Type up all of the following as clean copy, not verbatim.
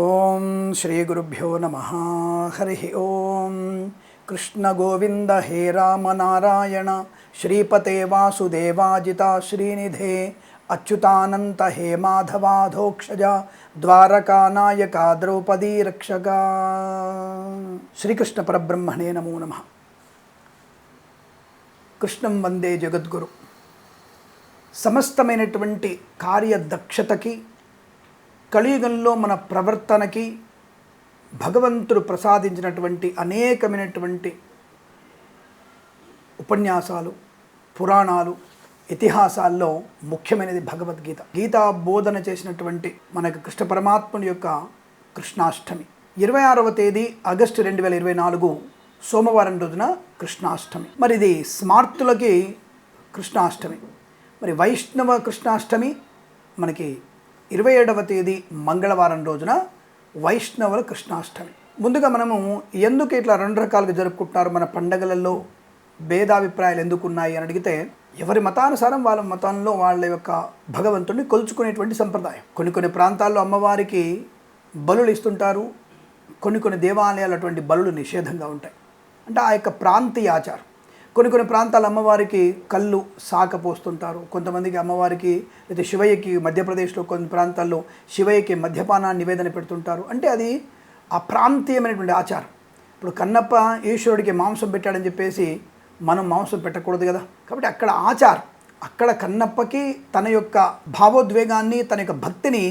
ఓం శ్రీ గురుభ్యో నమ. హరి ఓం. కృష్ణ గోవింద హే రామ నారాయణ శ్రీపతే వాసుదేవాజిత శ్రీనిధే అచ్యుతానంత హే మాధవాధోక్షజ ద్వారకానాయక ద్రౌపదీ రక్షక. శ్రీకృష్ణ పరబ్రహ్మణే నమో నమః. కృష్ణం వందే జగద్గురు. సమస్తమైనటువంటి కార్యదక్షతకి, కలియుగంలో మన ప్రవర్తనకి భగవంతుడు ప్రసాదించినటువంటి అనేకమైనటువంటి ఉపన్యాసాలు, పురాణాలు, ఇతిహాసాల్లో ముఖ్యమైనది భగవద్గీత. గీతా బోధన చేసినటువంటి మనకు కృష్ణ పరమాత్ముని యొక్క కృష్ణాష్టమి 26వ తేదీ ఆగస్టు 2024 సోమవారం రోజున కృష్ణాష్టమి. మరి ఇది స్మార్తులకి కృష్ణాష్టమి. మరి వైష్ణవ కృష్ణాష్టమి మనకి 27వ తేదీ మంగళవారం రోజున వైష్ణవుల కృష్ణాష్టమి. ముందుగా మనము ఎందుకు ఇట్లా రెండు రకాలుగా జరుపుకుంటున్నారు, మన పండగలలో భేదాభిప్రాయాలు ఎందుకు ఉన్నాయి అని అడిగితే, ఎవరి మతానుసారం వాళ్ళ మతంలో వాళ్ళ యొక్క భగవంతుడిని కొలుచుకునేటువంటి సంప్రదాయం. కొన్ని ప్రాంతాల్లో అమ్మవారికి బలులు ఇస్తుంటారు, కొన్ని దేవాలయాలు అటువంటి బలులు నిషేధంగా ఉంటాయి. అంటే ఆ యొక్క ప్రాంతీయ ఆచారం. కొన్ని ప్రాంతాల అమ్మవారికి కళ్ళు సాక పోస్తుంటారు, కొంతమందికి అమ్మవారికి లేదా శివయ్యకి మధ్యప్రదేశ్లో కొన్ని ప్రాంతాల్లో శివయ్యకి మద్యపానాన్ని నివేదన పెడుతుంటారు. అంటే అది ఆ ప్రాంతీయమైనటువంటి ఆచారం. ఇప్పుడు కన్నప్ప ఈశ్వరుడికి మాంసం పెట్టాడని చెప్పేసి మనం మాంసం పెట్టకూడదు కదా. కాబట్టి అక్కడ ఆచారం, అక్కడ కన్నప్పకి తన యొక్క భావోద్వేగాన్ని, తన యొక్క భక్తిని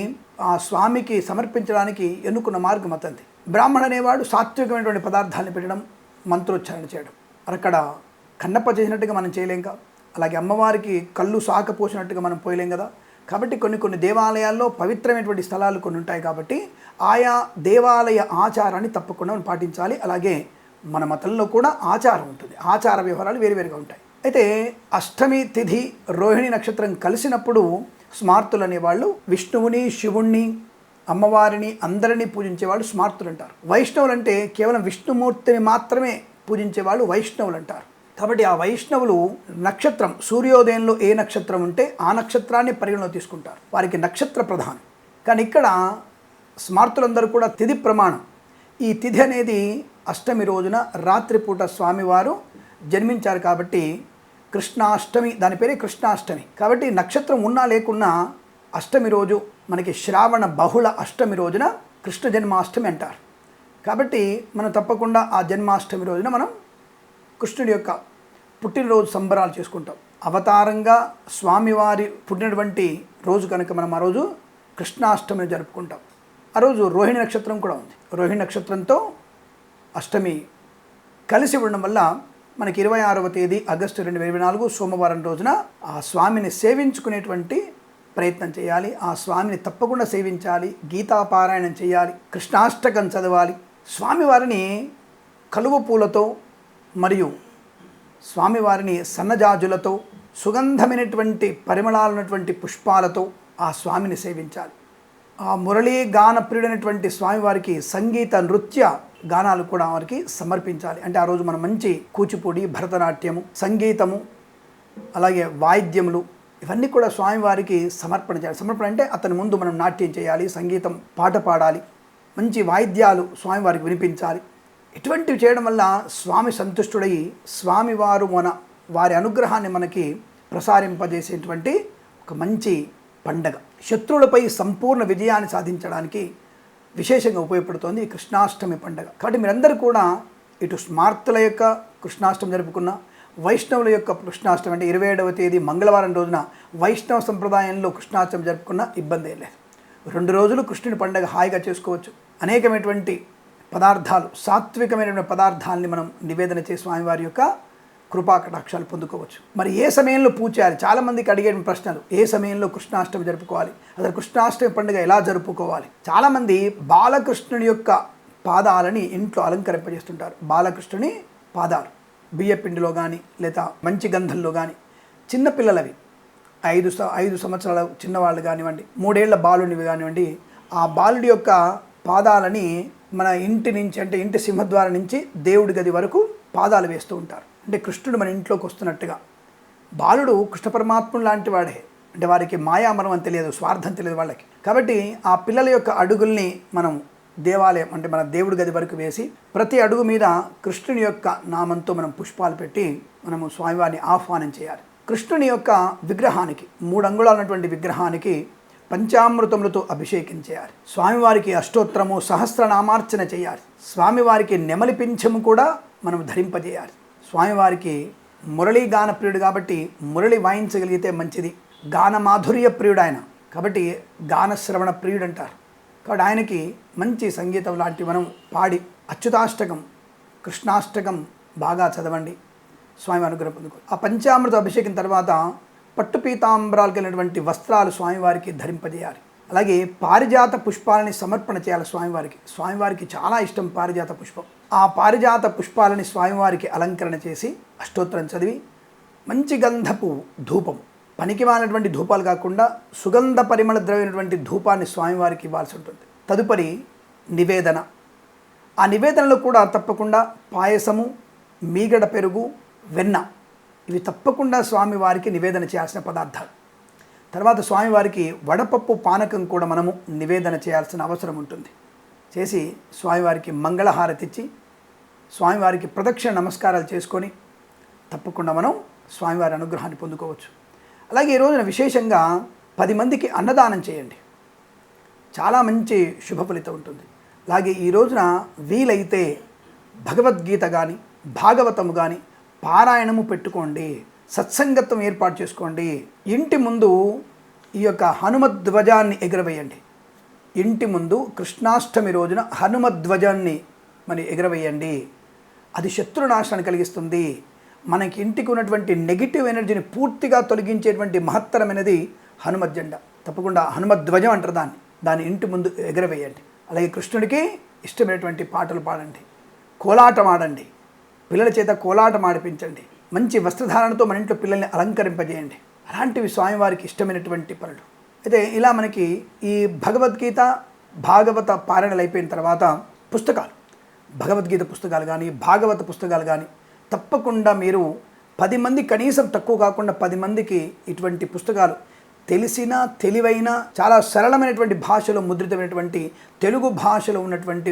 ఆ స్వామికి సమర్పించడానికి ఎన్నుకున్న మార్గం అతంది. బ్రాహ్మణ అనేవాడు సాత్వికమైనటువంటి పదార్థాలను పెట్టడం, మంత్రోచ్చారణ చేయడం. అక్కడ కన్నప్ప చేసినట్టుగా మనం చేయలేం కదా. అలాగే అమ్మవారికి కళ్ళు సాక పోసినట్టుగా మనం పోయలేం కదా. కాబట్టి కొన్ని దేవాలయాల్లో పవిత్రమైనటువంటి స్థలాలు కొన్ని ఉంటాయి. కాబట్టి ఆయా దేవాలయ ఆచారాన్ని తప్పకుండా మనం పాటించాలి. అలాగే మన మతంలో కూడా ఆచారం ఉంటుంది, ఆచార వ్యవహారాలు వేరువేరుగా ఉంటాయి. అయితే అష్టమి తిథి రోహిణి నక్షత్రం కలిసినప్పుడు స్మార్తులు అనేవాళ్ళు విష్ణువుని, శివుణ్ణి, అమ్మవారిని అందరినీ పూజించేవాళ్ళు స్మార్తులు అంటారు. వైష్ణవులు అంటే కేవలం విష్ణుమూర్తిని మాత్రమే పూజించేవాళ్ళు వైష్ణవులు అంటారు. కాబట్టి ఆ వైష్ణవులు నక్షత్రం, సూర్యోదయంలో ఏ నక్షత్రం ఉంటే ఆ నక్షత్రాన్ని పరిగణలో తీసుకుంటారు, వారికి నక్షత్ర ప్రధానం. కానీ ఇక్కడ స్మార్తులందరూ కూడా తిథి ప్రమాణం. ఈ తిథి అనేది అష్టమి రోజున రాత్రిపూట స్వామివారు జన్మించారు కాబట్టి కృష్ణాష్టమి, దాని పేరే కృష్ణాష్టమి. కాబట్టి నక్షత్రం ఉన్నా లేకున్నా అష్టమి రోజు మనకి శ్రావణ బహుళ అష్టమి రోజున కృష్ణ జన్మాష్టమి అంటారు. కాబట్టి మనం తప్పకుండా ఆ జన్మాష్టమి రోజున మనం కృష్ణుడి యొక్క పుట్టినరోజు సంబరాలు చేసుకుంటాం. అవతారంగా స్వామివారి పుట్టినటువంటి రోజు కనుక మనం ఆ రోజు కృష్ణాష్టమిని జరుపుకుంటాం. ఆ రోజు రోహిణి నక్షత్రం కూడా ఉంది. రోహిణి నక్షత్రంతో అష్టమి కలిసి ఉండడం వల్ల మనకి 26వ తేదీ ఆగస్టు 2024 సోమవారం రోజున ఆ స్వామిని సేవించుకునేటువంటి ప్రయత్నం చేయాలి. ఆ స్వామిని తప్పకుండా సేవించాలి, గీతాపారాయణం చేయాలి, కృష్ణాష్టకం చదవాలి. స్వామివారిని కలువ పూలతో మరియు స్వామివారిని సన్నజాజులతో, సుగంధమైనటువంటి పరిమళాలున్నటువంటి పుష్పాలతో ఆ స్వామిని సేవించాలి. ఆ మురళీ గాన ప్రియుడైనటువంటి స్వామివారికి సంగీత నృత్య గానాలు కూడా వారికి సమర్పించాలి. అంటే ఆ రోజు మనం మంచి కూచిపూడి, భరతనాట్యము, సంగీతము, అలాగే వాయిద్యములు ఇవన్నీ కూడా స్వామివారికి సమర్పణ చేయాలి. సమర్పణ అంటే అతని ముందు మనం నాట్యం చేయాలి, సంగీతం, పాట పాడాలి, మంచి వాయిద్యాలు స్వామివారికి వినిపించాలి. ఇటువంటివి చేయడం వల్ల స్వామి సంతుష్టుడై స్వామివారు వారి అనుగ్రహాన్ని మనకి ప్రసారింపజేసేటువంటి ఒక మంచి పండగ. శత్రువులపై సంపూర్ణ విజయాన్ని సాధించడానికి విశేషంగా ఉపయోగపడుతోంది ఈ కృష్ణాష్టమి పండగ. కాబట్టి మీరందరూ కూడా ఇటు స్మార్తుల యొక్క కృష్ణాష్టమి జరుపుకున్న, వైష్ణవుల యొక్క కృష్ణాష్టమి అంటే 27వ తేదీ మంగళవారం రోజున వైష్ణవ సంప్రదాయంలో కృష్ణాష్టమి జరుపుకున్న ఇబ్బంది ఏం లేదు. 2 రోజులు కృష్ణుని పండగ హాయిగా చేసుకోవచ్చు. అనేకమైనటువంటి పదార్థాలు, సాత్వికమైనటువంటి పదార్థాలని మనం నివేదన చేసి స్వామివారి యొక్క కృపా కటాక్షాలు పొందుకోవచ్చు. మరి ఏ సమయంలో పూజ చేయాలి? చాలామందికి అడిగే ప్రశ్నలు. ఏ సమయంలో కృష్ణాష్టమి జరుపుకోవాలి, అసలు కృష్ణాష్టమి పండుగ ఎలా జరుపుకోవాలి? చాలామంది బాలకృష్ణుని యొక్క పాదాలని ఇంట్లో అలంకరింపజేస్తుంటారు. బాలకృష్ణుని పాదాలు బియ్యపిండిలో కానీ లేదా మంచి గంధంలో కానీ, చిన్నపిల్లలవి 5 సంవత్సరాల చిన్నవాళ్ళు కానివ్వండి, 3 ఏళ్ల బాలునివి కానివ్వండి, ఆ బాలుడి యొక్క పాదాలని మన ఇంటి నుంచి, అంటే ఇంటి సింహద్వారం నుంచి దేవుడి గది వరకు పాదాలు వేస్తూ ఉంటారు. అంటే కృష్ణుడు మన ఇంట్లోకి వస్తున్నట్టుగా. బాలుడు కృష్ణ పరమాత్ముడు లాంటి వాడే. అంటే వారికి మాయామరం అని తెలియదు, స్వార్థం తెలియదు వాళ్ళకి. కాబట్టి ఆ పిల్లల యొక్క అడుగుల్ని మనం దేవాలయం అంటే మన దేవుడి గది వరకు వేసి ప్రతి అడుగు మీద కృష్ణుని యొక్క నామంతో మనం పుష్పాలు పెట్టి మనము స్వామివారిని ఆహ్వానం చేయాలి. కృష్ణుని యొక్క విగ్రహానికి 3 అంగుళాలు ఉన్నటువంటి విగ్రహానికి పంచామృతములతో అభిషేకం చేయాలి. స్వామివారికి అష్టోత్తరము సహస్రనామార్చన చేయాలి. స్వామివారికి నెమలి పింఛము కూడా మనం ధరింపజేయాలి. స్వామివారికి మురళీ గాన ప్రియుడు కాబట్టి మురళి వాయించగలిగితే మంచిది. గాన మాధుర్య ప్రియుడు ఆయన కాబట్టి గానశ్రవణ ప్రియుడు అంటారు. కాబట్టి ఆయనకి మంచి సంగీతం లాంటి మనం పాడి అచ్యుతాష్టకం కృష్ణాష్టకం బాగా చదవండి, స్వామి అనుగ్రహం పొందుకో. ఆ పంచామృత అభిషేకం తర్వాత పట్టు పీతాంబరాలు కలిగినటువంటి వస్త్రాలు స్వామివారికి ధరింపజేయాలి. అలాగే పారిజాత పుష్పాలని సమర్పణ చేయాలి స్వామివారికి. స్వామివారికి చాలా ఇష్టం పారిజాత పుష్పం. ఆ పారిజాత పుష్పాలని స్వామివారికి అలంకరణ చేసి అష్టోత్తరం చదివి మంచి గంధపు ధూపం, పనికిమాలినటువంటి ధూపాలు కాకుండా సుగంధ పరిమళ ద్రవ్యమైనటువంటి ధూపాన్ని స్వామివారికి ఇవ్వాల్సి ఉంటుంది. తదుపరి నివేదన. ఆ నివేదనలో కూడా తప్పకుండా పాయసము, మీగడ పెరుగు, వెన్న ఇవి తప్పకుండా స్వామివారికి నివేదన చేయాల్సిన పదార్థాలు. తర్వాత స్వామివారికి వడపప్పు పానకం కూడా మనము నివేదన చేయాల్సిన అవసరం ఉంటుంది. చేసి స్వామివారికి మంగళహారతి ఇచ్చి స్వామివారికి ప్రదక్షిణ నమస్కారాలు చేసుకొని తప్పకుండా మనం స్వామివారి అనుగ్రహాన్ని పొందుకోవచ్చు. అలాగే ఈ రోజున విశేషంగా 10 మందికి అన్నదానం చేయండి, చాలా మంచి శుభ ఫలితం ఉంటుంది. అలాగే ఈ రోజున వీలైతే భగవద్గీత కానీ భాగవతము కానీ పారాయణము పెట్టుకోండి, సత్సంగత్వం ఏర్పాటు చేసుకోండి. ఇంటి ముందు ఈ యొక్క హనుమధ్వజాన్ని ఎగురవేయండి. ఇంటి ముందు కృష్ణాష్టమి రోజున హనుమధ్వజాన్ని మరి ఎగురవేయండి. అది శత్రునాశనాన్ని కలిగిస్తుంది. మనకి ఇంటికి ఉన్నటువంటి నెగిటివ్ ఎనర్జీని పూర్తిగా తొలగించేటువంటి మహత్తరమైనది హనుమత్ జెండా. తప్పకుండా హనుమధ్వజం అంటారు దాన్ని ఇంటి ముందు ఎగరవేయండి. అలాగే కృష్ణుడికి ఇష్టమైనటువంటి పాటలు పాడండి, కోలాటం ఆడండి, పిల్లల చేత కోలాటం ఆడిపించండి, మంచి వస్త్రధారణతో మన ఇంట్లో పిల్లల్ని అలంకరింపజేయండి. అలాంటివి స్వామివారికి ఇష్టమైనటువంటి పనులు. అయితే ఇలా మనకి ఈ భగవద్గీత భాగవత పారాయణలు అయిపోయిన తర్వాత పుస్తకాలు, భగవద్గీత పుస్తకాలు కానీ భాగవత పుస్తకాలు కానీ తప్పకుండా మీరు 10 మంది, కనీసం తక్కువ కాకుండా 10 మందికి ఇటువంటి పుస్తకాలు తెలిసిన తెలివైన చాలా సరళమైనటువంటి భాషలో ముద్రితమైనటువంటి తెలుగు భాషలో ఉన్నటువంటి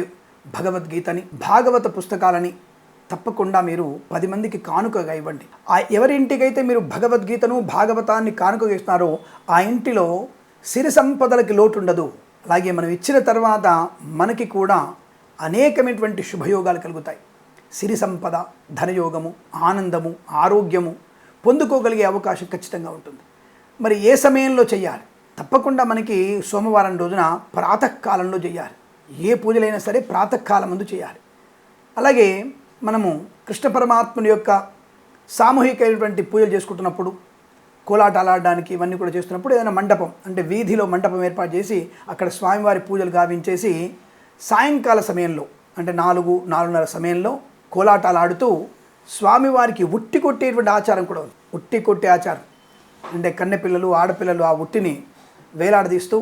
భగవద్గీతని భాగవత పుస్తకాలని తప్పకుండా మీరు 10 మందికి కానుకగా ఇవ్వండి. ఎవరింటికైతే మీరు భగవద్గీతను భాగవతాన్ని కానుకగా ఇస్తున్నారో ఆ ఇంటిలో సిరి సంపదలకి లోటు ఉండదు. అలాగే మనం ఇచ్చిన తర్వాత మనకి కూడా అనేకమైనటువంటి శుభయోగాలు కలుగుతాయి. సిరి సంపద, ధనయోగము, ఆనందము, ఆరోగ్యము పొందుకోగలిగే అవకాశం ఖచ్చితంగా ఉంటుంది. మరి ఏ సమయంలో చేయాలి? తప్పకుండా మనకి సోమవారం రోజున ప్రాతకాలంలో చేయాలి. ఏ పూజలైనా సరే ప్రాతకాలం ముందు చేయాలి. అలాగే మనము కృష్ణ పరమాత్ముని యొక్క సామూహికమైనటువంటి పూజలు చేసుకుంటున్నప్పుడు, కోలాటాలు ఆడడానికి ఇవన్నీ కూడా చేస్తున్నప్పుడు ఏదైనా మండపం అంటే వీధిలో మండపం ఏర్పాటు చేసి అక్కడ స్వామివారి పూజలు గావించేసి సాయంకాల సమయంలో అంటే 4-4:30 సమయంలో కోలాటాలు ఆడుతూ స్వామివారికి ఉట్టి కొట్టేటువంటి ఆచారం కూడా ఉంది. ఉట్టి కొట్టే ఆచారం అంటే కన్నెపిల్లలు, ఆడపిల్లలు ఆ ఉట్టిని వేలాడదీస్తూ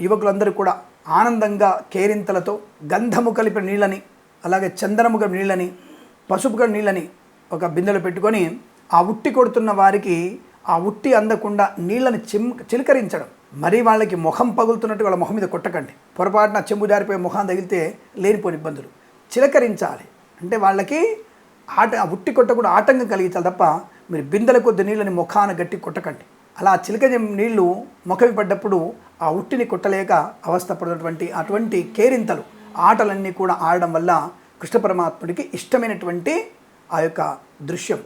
యువకులందరూ కూడా ఆనందంగా కేరింతలతో గంధము కలిపిన నీళ్ళని, అలాగే చందనము కలిపిన నీళ్ళని, పసుపు కలిపిన నీళ్ళని ఒక బిందెలో పెట్టుకొని ఆ ఉట్టి కొడుతున్న వారికి ఆ ఉట్టి అందకుండా నీళ్ళని చిలకరించడం. మరీ వాళ్ళకి ముఖం పగులుతున్నట్టు వాళ్ళ ముఖం మీద కొట్టకండి. పొరపాటున చెంబు జారిపోయే ముఖం తగిలితే లేనిపోని ఇబ్బందులు. చిలకరించాలి అంటే వాళ్ళకి ఉట్టి కొట్టకుండా ఆటంకం కలిగించాలి తప్ప మీరు బిందెల కొద్ది నీళ్ళని ముఖాన గట్టి కొట్టకండి. అలా చిలక నీళ్లు ముఖవి పడ్డప్పుడు ఆ ఉట్టిని కొట్టలేక అవస్థపడినటువంటి అటువంటి కేరింతలు ఆటలన్నీ కూడా ఆడడం వల్ల కృష్ణ పరమాత్ముడికి ఇష్టమైనటువంటి ఆ యొక్క దృశ్యం.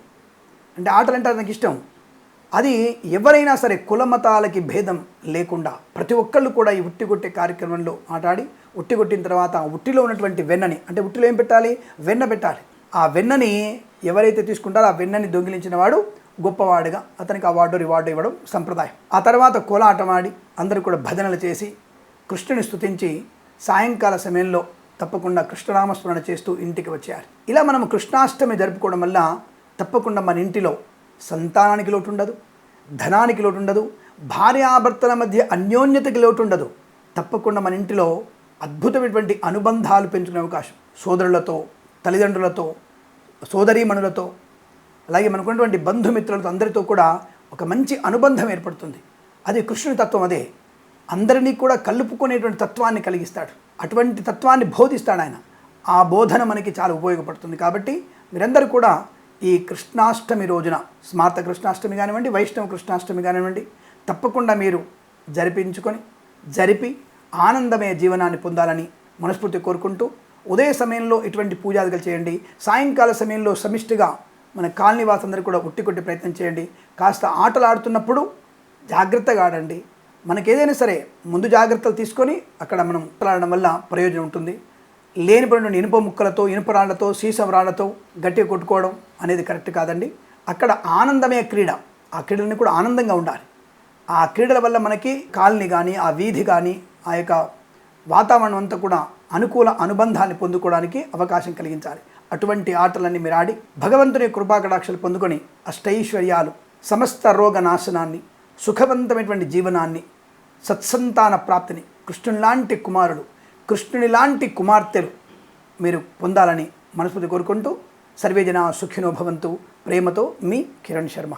అంటే ఆటలంటే నాకు ఇష్టం. అది ఎవరైనా సరే కులమతాలకి భేదం లేకుండా ప్రతి ఒక్కళ్ళు కూడా ఈ ఉట్టి కొట్టే కార్యక్రమంలో ఆటాడి ఉట్టి కొట్టిన తర్వాత ఉట్టిలో ఉన్నటువంటి వెన్నని, అంటే ఉట్టిలో ఏం పెట్టాలి? వెన్న పెట్టాలి. ఆ వెన్నని ఎవరైతే తీసుకుంటారో ఆ వెన్నని దొంగిలించిన వాడు గొప్పవాడుగా అతనికి అవార్డు రివార్డు ఇవ్వడం సంప్రదాయం. ఆ తర్వాత కోలాటం ఆడి అందరూ కూడా భజనలు చేసి కృష్ణుని స్తుతించి సాయంకాల సమయంలో తప్పకుండా కృష్ణనామస్మరణ చేస్తూ ఇంటికి వచ్చేయాలి. ఇలా మనం కృష్ణాష్టమి జరుపుకోవడం వల్ల తప్పకుండా మన ఇంటిలో సంతానానికి లోటు ఉండదు, ధనానికి లోటు ఉండదు, భార్యాభర్తల మధ్య అన్యోన్యతకి లోటు ఉండదు. తప్పకుండా మన ఇంటిలో అద్భుతమైనటువంటి అనుబంధాలు పెంచుకునే అవకాశం, సోదరులతో, తల్లిదండ్రులతో, సోదరీమణులతో, అలాగే మనకున్నటువంటి బంధుమిత్రులతో అందరితో కూడా ఒక మంచి అనుబంధం ఏర్పడుతుంది. అది కృష్ణుని తత్వం. అదే అందరినీ కూడా కలుపుకునేటువంటి తత్వాన్ని కలిగిస్తాడు. అటువంటి తత్వాన్ని బోధిస్తాడు ఆయన. ఆ బోధన మనకి చాలా ఉపయోగపడుతుంది. కాబట్టి మీరందరూ కూడా ఈ కృష్ణాష్టమి రోజున, స్మార్త కృష్ణాష్టమి కానివ్వండి, వైష్ణవ కృష్ణాష్టమి కానివ్వండి, తప్పకుండా మీరు జరిపి ఆనందమయ జీవనాన్ని పొందాలని మనస్ఫూర్తి కోరుకుంటూ, ఉదయ సమయంలో ఇటువంటి పూజాదికలు చేయండి. సాయంకాల సమయంలో సమిష్టిగా మన కాలనీ వాసులందరూ కూడా ఉట్టి ప్రయత్నం చేయండి. కాస్త ఆటలు ఆడుతున్నప్పుడు జాగ్రత్తగా ఆడండి. మనకేదైనా సరే ముందు జాగ్రత్తలు తీసుకొని అక్కడ మనం ఆడడం వల్ల ప్రయోజనం ఉంటుంది. లేనిపోయిన ఇనుప ముక్కలతో, ఇనుప రాళ్లతో, సీసం రాళ్లతో గట్టిగా కొట్టుకోవడం అనేది కరెక్ట్ కాదండి. అక్కడ ఆనందమే క్రీడ. ఆ క్రీడలని కూడా ఆనందంగా ఉండాలి. ఆ క్రీడల వల్ల మనకి కాలనీ కానీ, ఆ వీధి కానీ, ఆ యొక్క వాతావరణం అంతా కూడా అనుకూల అనుబంధాన్ని పొందుకోవడానికి అవకాశం కలిగించాలి. అటువంటి ఆటలన్నీ మీరు ఆడి భగవంతుని కృపాకటాక్షలు పొందుకొని అష్టైశ్వర్యాలు, సమస్త రోగ నాశనాన్ని, సుఖవంతమైనటువంటి జీవనాన్ని, సత్సంతాన ప్రాప్తిని, కృష్ణుని లాంటి కుమారుడు, కృష్ణుని లాంటి కుమార్తెలు మీరు పొందాలని మనస్ఫూర్తి కోరుకుంటూ, సర్వే జనా సుఖినో భవంతు. ప్రేమతో మీ కిరణ్ శర్మ.